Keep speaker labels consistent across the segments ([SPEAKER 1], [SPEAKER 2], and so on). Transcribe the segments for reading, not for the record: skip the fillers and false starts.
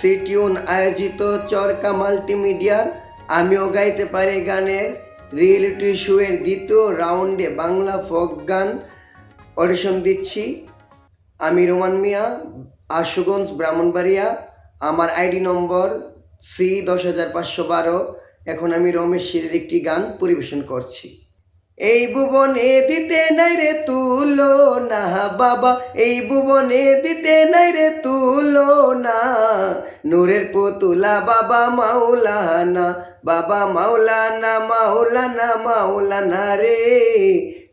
[SPEAKER 1] সিটিউন আয়োজিত চরকা মাল্টিমিডিয়ার আমিও গাইতে পারি গানের রিয়েলিটি শোয়ের দ্বিতীয় রাউন্ডে বাংলা ফোক গান অডিশন দিচ্ছি। আমি রোমান মিয়া, আশুগঞ্জ, ব্রাহ্মণবাড়িয়া। আমার আইডি নম্বর C10512। এখন আমি রমেশ শীলের একটি গান পরিবেশন করছি। এই ভুবনে দিতে নাই রে তুলো না বাবা, এই ভুবনে দিতে নাই রে তুলো না, নূরের পুতুলা বাবা মাওলানা, বাবা মাওলানা মাওলানা মাওলানা রে,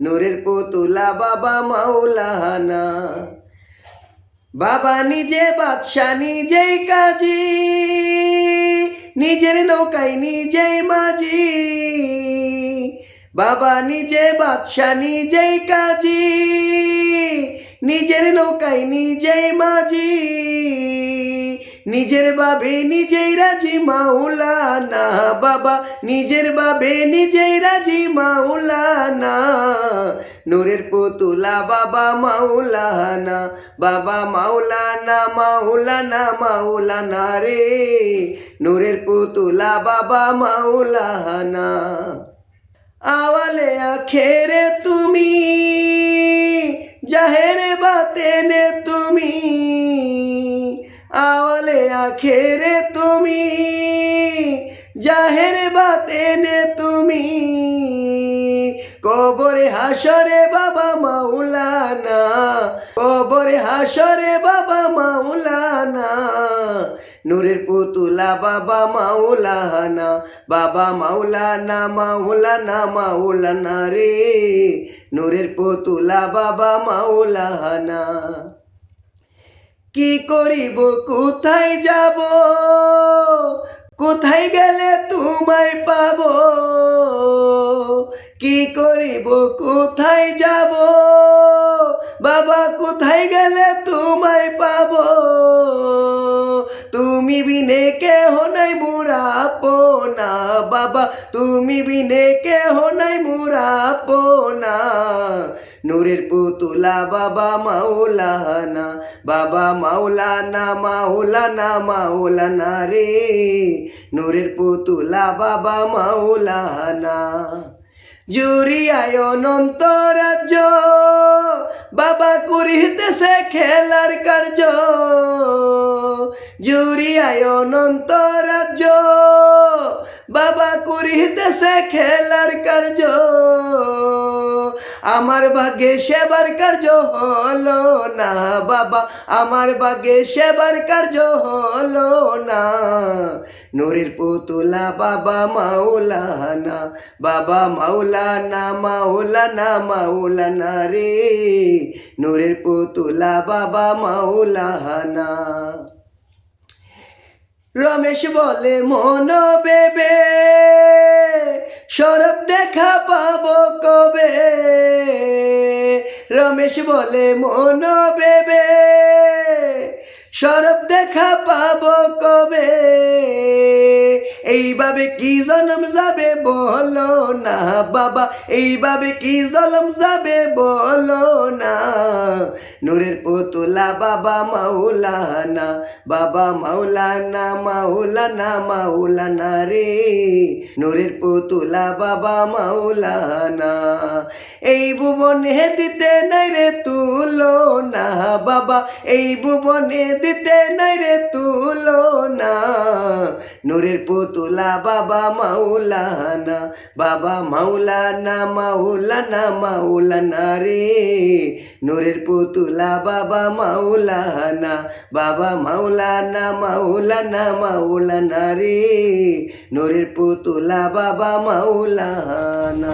[SPEAKER 1] নূরের পুতুলা বাবা মাওলানা। বাবা নিজে বাদশা নিজেই কাজী, নিজের নৌকায় নিজেই মাঝি, বাবা নিজে বাদশা নিজেই কাজী, নিজের নৌকায় নিজেই মাঝি, নিজের বাবে নিজেই রাজি মাওলানা, বাবা নিজের বাবে নিজেই রাজি মাওলানা, নূরের পুতুলা বাবা মাওলানা, বাবা মাওলানা মাওলানা মাওলানা রে, নূরের পুতুলা বাবা মাওলানা। আওয়ালে আখেরে তুমি, জাহেরে বাতেনে তুমি, আওয়ালে আখেরে তুমি, জাহেরে বাতেনে তুমি, কবরে হাসরে বাবা মাওলানা, কবরে হাসরে বাবা মাওলানা, নূরের পুতুলা বাবা মাওলানা, বাবা মাওলানা মাওলানা মাওলানা রে, নূরের পুতুলা বাবা মাওলানা। কি করিব কোথায় যাব, কোথায় গেলে তোমায় পাব, কি করিব কোথায় যাব, বাবা কোথায় গেলে তোমায় পাব, তুমি বিনে কেহ নাই মোরা আপনা, বাবা তুমি বিনে কেহ নাই মোরা আপনা, নূরের পুতুলা বাবা মাওলানা, বাবা মাওলানা মাওলানা মাওলানা রে, নূরের পুতুলা বাবা মাওলানা। জুরিয়ায় অনন্ত রাজ্য, বাবা করিতেছে খেলার কার্য, জুরিয়ায় অনন্ত রাজ্য, বাবা করিতেছে খেলার কার্য, আমার ভাগ্যে সেবার কার্য হলো না, বাবা আমার ভাগ্যে সেবার কার্য হলো না, নূরের পুতুলা বাবা মাওলানা, বাবা মাওলানা মাওলানা মাওলানা রে, নূরের পুতুলা বাবা মাওলানা। রমেশ বলে মন বেবে, সরব দেখা পাবো কবে, রমেশ বলে মন বেবে, সরব দেখা পাবো কবে, এইভাবে কি জন্ম যাবে বলো না বাবা, এইভাবে কি জন্ম যাবে বলো না, নূরের পুতুলা বাবা মাওলানা, বাবা মাওলানা মাওলানা মাওলানা রে, নূরের পুতুলা বাবা মাওলানা। এই ভুবনে দিতে নাই রে তুলো না বাবা, এই ভুবনে দিতে নাই রে তুলো না, নূরের পুতুলা বাবা মাওলানা, বাবা মাওলানা মাওলানা মাওলানা রে, নূরের পুতুলা বাবা মাওলানা, বাবা মাওলানা মাওলানা মাওলানা রে, নূরের পুতুলা বাবা মাওলানা।